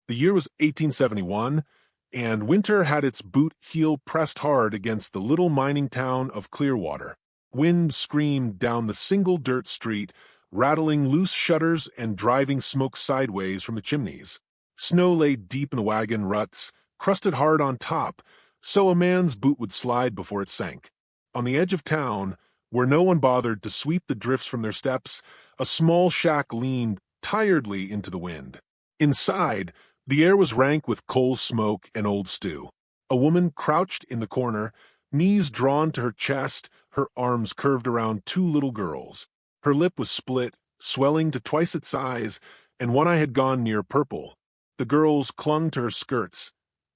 The year was 1871, and winter had its boot heel pressed hard against the little mining town of Clearwater. Wind screamed down the single dirt street, rattling loose shutters and driving smoke sideways from the chimneys. Snow lay deep in the wagon ruts, crusted hard on top, so a man's boot would slide before it sank. On the edge of town, where no one bothered to sweep the drifts from their steps, a small shack leaned tiredly into the wind. Inside, the air was rank with coal smoke and old stew. A woman crouched in the corner, knees drawn to her chest, her arms curved around two little girls. Her lip was split, swelling to twice its size, and one eye had gone near purple. The girls clung to her skirts,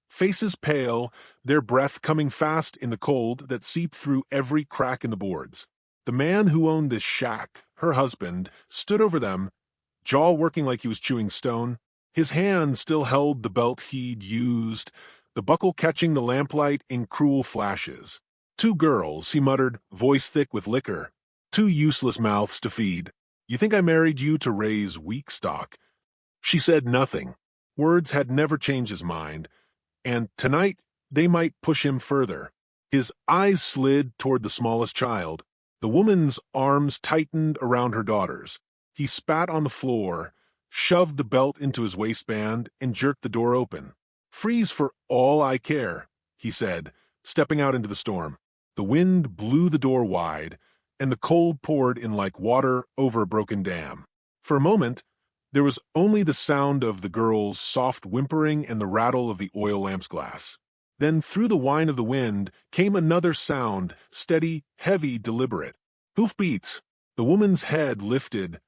faces pale, their breath coming fast in the cold that seeped through every crack in the boards. The man who owned this shack, her husband, stood over them, jaw working like he was chewing stone. His hand still held the belt he'd used, the buckle catching the lamplight in cruel flashes. "Two girls," he muttered, voice thick with liquor. "Two useless mouths to feed. You think I married you to raise weak stock?" She said nothing. Words had never changed his mind, and tonight they might push him further. His eyes slid toward the smallest child. The woman's arms tightened around her daughters. He spat on the floor, shoved the belt into his waistband, and jerked the door open. "Freeze for all I care," he said, stepping out into the storm. The wind blew the door wide, and the cold poured in like water over a broken dam. For a moment, there was only the sound of the girl's soft whimpering and the rattle of the oil lamp's glass. Then through the whine of the wind came another sound, steady, heavy, deliberate. Hoofbeats. The woman's head lifted,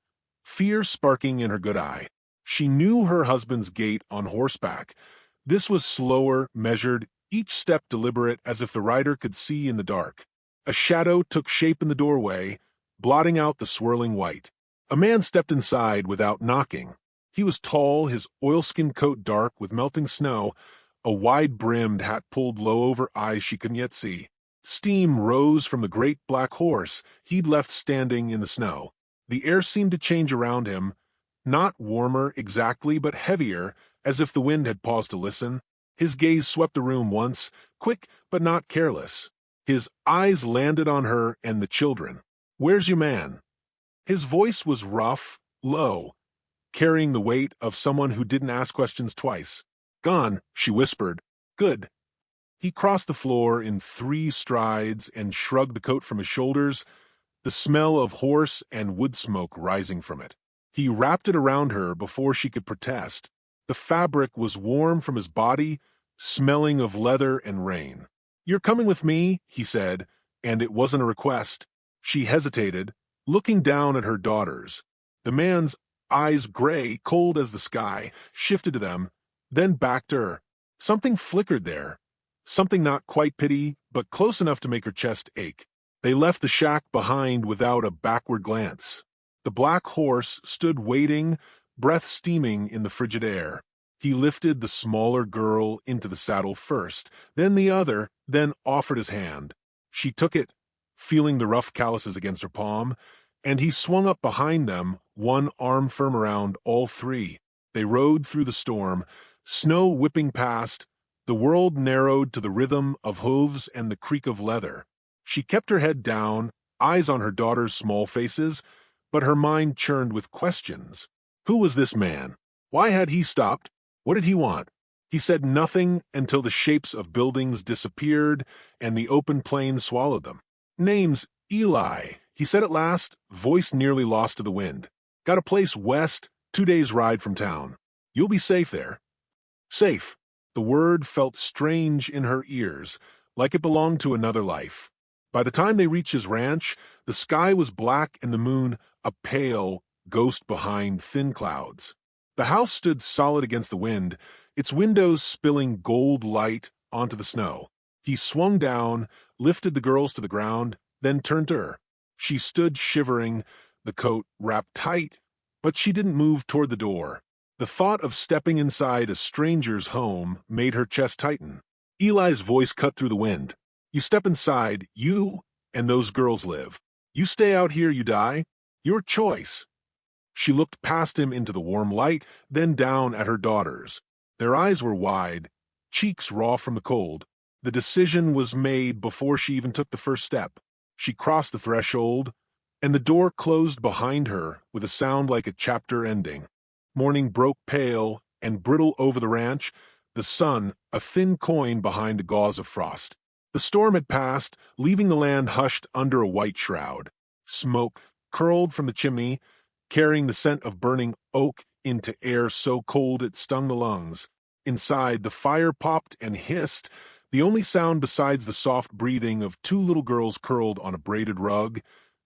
fear sparking in her good eye. She knew her husband's gait on horseback. This was slower, measured, each step deliberate as if the rider could see in the dark. A shadow took shape in the doorway, blotting out the swirling white. A man stepped inside without knocking. He was tall, his oilskin coat dark with melting snow, a wide-brimmed hat pulled low over eyes she couldn't yet see. Steam rose from the great black horse he'd left standing in the snow. The air seemed to change around him, not warmer exactly, but heavier, as if the wind had paused to listen. His gaze swept the room once, quick but not careless. His eyes landed on her and the children. "Where's your man?" His voice was rough, low, carrying the weight of someone who didn't ask questions twice. "Gone," she whispered. "Good." He crossed the floor in 3 strides and shrugged the coat from his shoulders, the smell of horse and wood smoke rising from it. He wrapped it around her before she could protest. The fabric was warm from his body, smelling of leather and rain. "You're coming with me," he said, and it wasn't a request. She hesitated, looking down at her daughters. The man's eyes, gray, cold as the sky, shifted to them, then back to her. Something flickered there. Something not quite pity, but close enough to make her chest ache. They left the shack behind without a backward glance. The black horse stood waiting, breath steaming in the frigid air. He lifted the smaller girl into the saddle first, then the other, then offered his hand. She took it, feeling the rough calluses against her palm, and he swung up behind them, one arm firm around all 3. They rode through the storm, snow whipping past. The world narrowed to the rhythm of hooves and the creak of leather. She kept her head down, eyes on her daughter's small faces, but her mind churned with questions. Who was this man? Why had he stopped? What did he want? He said nothing until the shapes of buildings disappeared and the open plain swallowed them. "Name's Eli," he said at last, voice nearly lost to the wind. "Got a place west, 2 days' ride from town. You'll be safe there." Safe. The word felt strange in her ears, like it belonged to another life. By the time they reached his ranch, the sky was black and the moon a pale ghost behind thin clouds. The house stood solid against the wind, its windows spilling gold light onto the snow. He swung down, lifted the girls to the ground, then turned to her. She stood shivering, the coat wrapped tight, but she didn't move toward the door. The thought of stepping inside a stranger's home made her chest tighten. Eli's voice cut through the wind. "You step inside, you and those girls live. You stay out here, you die. Your choice." She looked past him into the warm light, then down at her daughters. Their eyes were wide, cheeks raw from the cold. The decision was made before she even took the first step. She crossed the threshold, and the door closed behind her with a sound like a chapter ending. Morning broke pale and brittle over the ranch, the sun a thin coin behind a gauze of frost. The storm had passed, leaving the land hushed under a white shroud. Smoke curled from the chimney, carrying the scent of burning oak into air so cold it stung the lungs. Inside, the fire popped and hissed, the only sound besides the soft breathing of two little girls curled on a braided rug,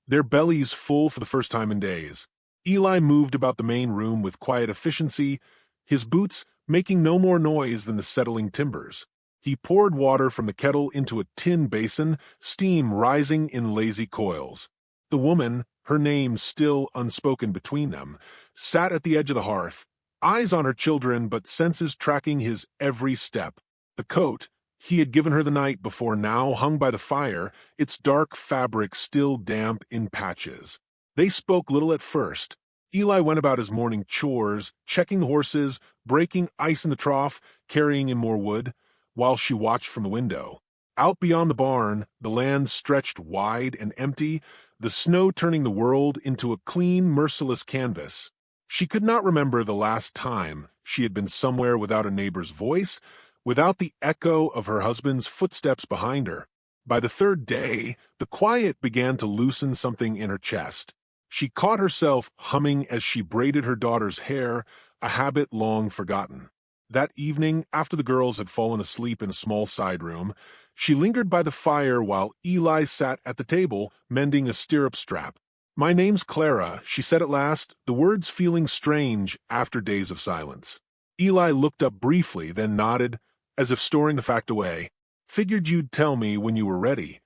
their bellies full for the first time in days. Eli moved about the main room with quiet efficiency, his boots making no more noise than the settling timbers. He poured water from the kettle into a tin basin, steam rising in lazy coils. The woman, her name still unspoken between them, sat at the edge of the hearth, eyes on her children but senses tracking his every step. The coat he had given her the night before now hung by the fire, its dark fabric still damp in patches. They spoke little at first. Eli went about his morning chores, checking the horses, breaking ice in the trough, carrying in more wood, while she watched from the window. Out beyond the barn, the land stretched wide and empty, the snow turning the world into a clean, merciless canvas. She could not remember the last time she had been somewhere without a neighbor's voice, without the echo of her husband's footsteps behind her. By the third day, the quiet began to loosen something in her chest. She caught herself humming as she braided her daughter's hair, a habit long forgotten. That evening, after the girls had fallen asleep in a small side room, she lingered by the fire while Eli sat at the table, mending a stirrup strap. "My name's Clara," she said at last, the words feeling strange after days of silence. Eli looked up briefly, then nodded, as if storing the fact away. "Figured you'd tell me when you were ready."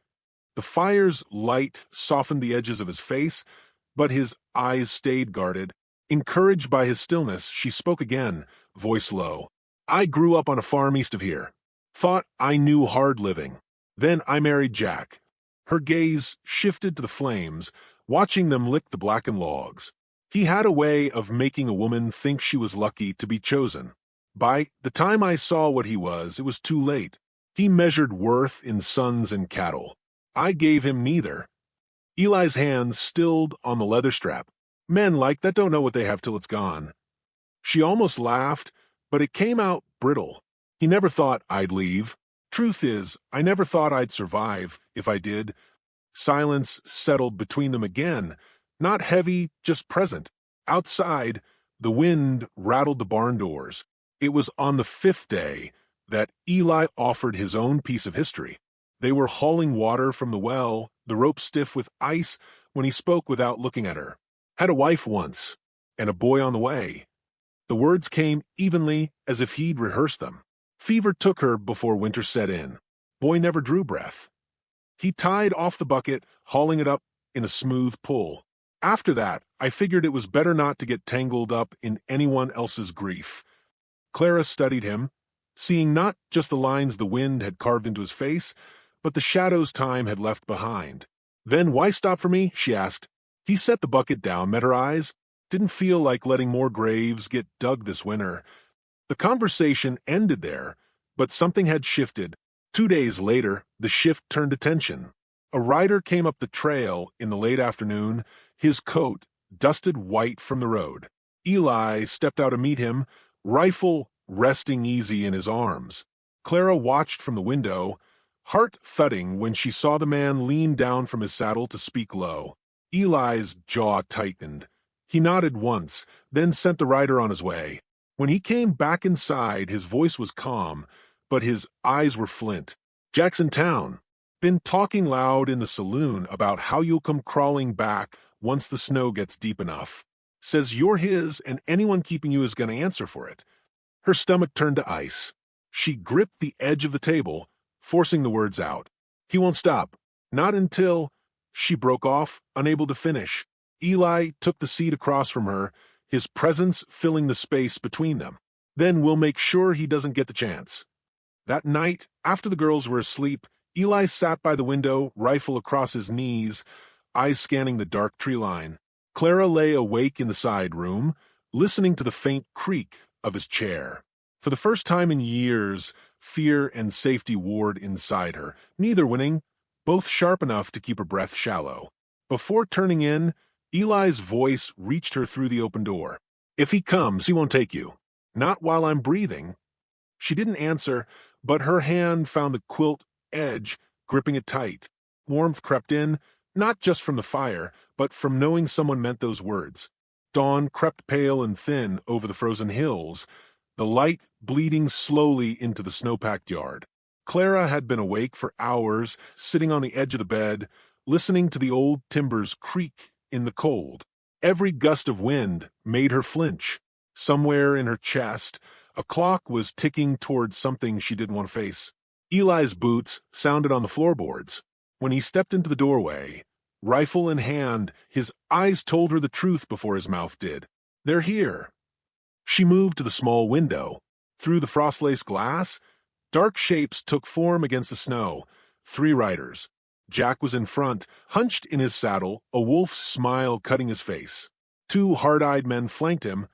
The fire's light softened the edges of his face, but his eyes stayed guarded. Encouraged by his stillness, she spoke again, voice low. "I grew up on a farm east of here. Thought I knew hard living. Then I married Jack." Her gaze shifted to the flames, watching them lick the blackened logs. He had a way of making a woman think she was lucky to be chosen. By the time I saw what he was, it was too late. He measured worth in sons and cattle. I gave him neither. Eli's hands stilled on the leather strap. "Men like that don't know what they have till it's gone." She almost laughed, but it came out brittle. "He never thought I'd leave. Truth is, I never thought I'd survive, if I did." Silence settled between them again, not heavy, just present. Outside, the wind rattled the barn doors. It was on the fifth day that Eli offered his own piece of history. They were hauling water from the well, the rope stiff with ice, when he spoke without looking at her. "Had a wife once, and a boy on the way." The words came evenly, as if he'd rehearsed them. "Fever took her before winter set in. Boy never drew breath." He tied off the bucket, hauling it up in a smooth pull. "After that, I figured it was better not to get tangled up in anyone else's grief." Clara studied him, seeing not just the lines the wind had carved into his face, but the shadows time had left behind. "Then why stop for me?" she asked. He set the bucket down, met her eyes. Didn't feel like letting more graves get dug this winter. The conversation ended there, but something had shifted. 2 days later, the shift turned to tension. A rider came up the trail in the late afternoon, his coat dusted white from the road. Eli stepped out to meet him, rifle resting easy in his arms. Clara watched from the window, heart thudding when she saw the man lean down from his saddle to speak low. Eli's jaw tightened. He nodded once, then sent the rider on his way. When he came back inside, his voice was calm, but his eyes were flint. "Jack's in town. Been talking loud in the saloon about how you'll come crawling back once the snow gets deep enough. Says you're his and anyone keeping you is going to answer for it." Her stomach turned to ice. She gripped the edge of the table, forcing the words out. "He won't stop. Not until—" She broke off, unable to finish. Eli took the seat across from her, his presence filling the space between them. "Then we'll make sure he doesn't get the chance." That night, after the girls were asleep, Eli sat by the window, rifle across his knees, eyes scanning the dark tree line. Clara lay awake in the side room, listening to the faint creak of his chair. For the first time in years, fear and safety warred inside her, neither winning, both sharp enough to keep her breath shallow. Before turning in, Eli's voice reached her through the open door. "If he comes, he won't take you. Not while I'm breathing." She didn't answer, but her hand found the quilt edge, gripping it tight. Warmth crept in, not just from the fire, but from knowing someone meant those words. Dawn crept pale and thin over the frozen hills, the light bleeding slowly into the snow-packed yard. Clara had been awake for hours, sitting on the edge of the bed, listening to the old timbers creak in the cold. Every gust of wind made her flinch. Somewhere in her chest, a clock was ticking towards something she didn't want to face. Eli's boots sounded on the floorboards. When he stepped into the doorway, rifle in hand, his eyes told her the truth before his mouth did. "They're here." She moved to the small window. Through the frost-laced glass, dark shapes took form against the snow. 3 riders. Jack was in front, hunched in his saddle, a wolf's smile cutting his face. 2 hard-eyed men flanked him,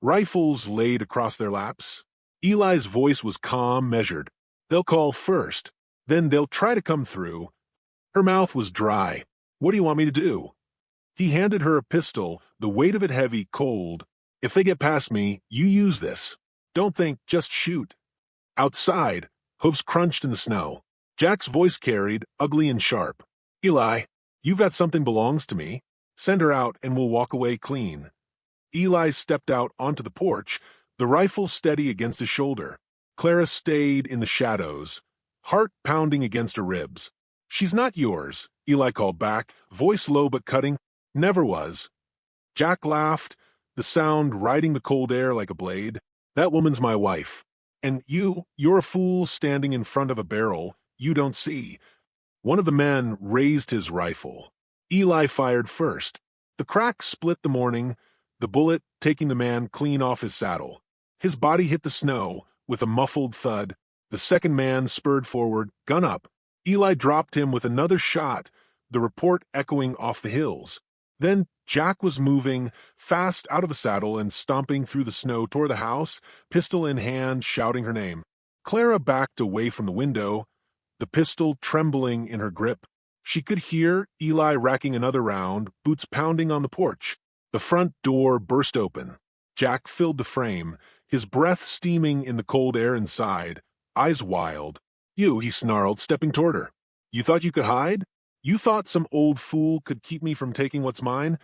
rifles laid across their laps. Eli's voice was calm, measured. "They'll call first, then they'll try to come through." Her mouth was dry. "What do you want me to do?" He handed her a pistol, the weight of it heavy, cold. "If they get past me, you use this. Don't think, just shoot." Outside, hooves crunched in the snow. Jack's voice carried, ugly and sharp. "Eli, you've got something belongs to me. Send her out and we'll walk away clean." Eli stepped out onto the porch, the rifle steady against his shoulder. Clara stayed in the shadows, heart pounding against her ribs. "She's not yours," Eli called back, voice low but cutting. "Never was." Jack laughed, the sound riding the cold air like a blade. "That woman's my wife. And you're a fool standing in front of a barrel you don't see." One of the men raised his rifle. Eli fired first. The crack split the morning, the bullet taking the man clean off his saddle. His body hit the snow with a muffled thud. The second man spurred forward, gun up. Eli dropped him with another shot, the report echoing off the hills. Then Jack was moving fast out of the saddle and stomping through the snow toward the house, pistol in hand, shouting her name. Clara backed away from the window, the pistol trembling in her grip. She could hear Eli racking another round, boots pounding on the porch. The front door burst open. Jack filled the frame, his breath steaming in the cold air inside, eyes wild. "You," he snarled, stepping toward her. "You thought you could hide? You thought some old fool could keep me from taking what's mine?"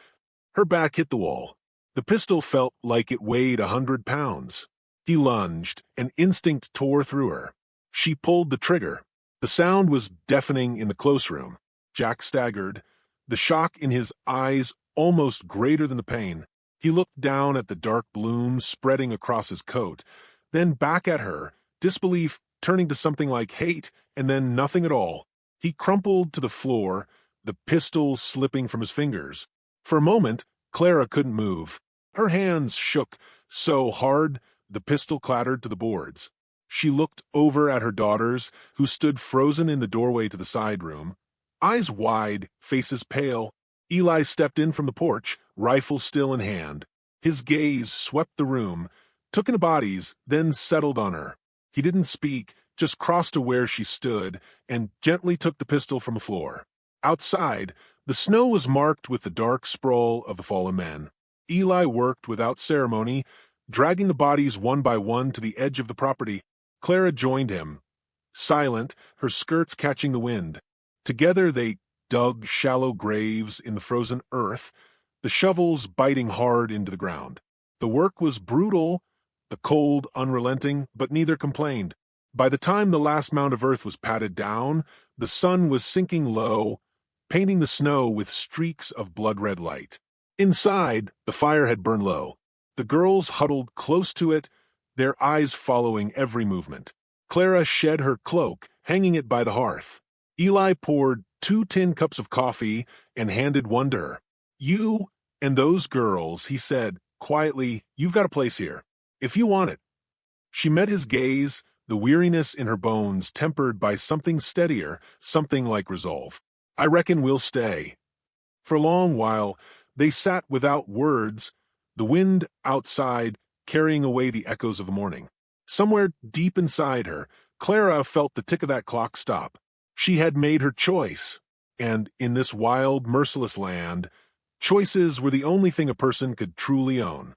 Her back hit the wall. The pistol felt like it weighed 100 pounds. He lunged, and instinct tore through her. She pulled the trigger. The sound was deafening in the close room. Jack staggered, the shock in his eyes almost greater than the pain. He looked down at the dark bloom spreading across his coat, then back at her, disbelief turning to something like hate, and then nothing at all. He crumpled to the floor, the pistol slipping from his fingers. For a moment, Clara couldn't move. Her hands shook so hard the pistol clattered to the boards. She looked over at her daughters, who stood frozen in the doorway to the side room. Eyes wide, faces pale, Eli stepped in from the porch, rifle still in hand. His gaze swept the room, took in the bodies, then settled on her. He didn't speak, just crossed to where she stood, and gently took the pistol from the floor. Outside, the snow was marked with the dark sprawl of the fallen men. Eli worked without ceremony, dragging the bodies one by one to the edge of the property. Clara joined him, silent, her skirts catching the wind. Together they dug shallow graves in the frozen earth, the shovels biting hard into the ground. The work was brutal, the cold unrelenting, but neither complained. By the time the last mound of earth was patted down, the sun was sinking low, painting the snow with streaks of blood-red light. Inside, the fire had burned low. The girls huddled close to it, their eyes following every movement. Clara shed her cloak, hanging it by the hearth. Eli poured 2 tin cups of coffee and handed one to her. "You and those girls," he said quietly, "you've got a place here, if you want it." She met his gaze, the weariness in her bones tempered by something steadier, something like resolve. "I reckon we'll stay." For a long while, they sat without words, the wind outside carrying away the echoes of the morning. Somewhere deep inside her, Clara felt the tick of that clock stop. She had made her choice. And in this wild, merciless land, choices were the only thing a person could truly own.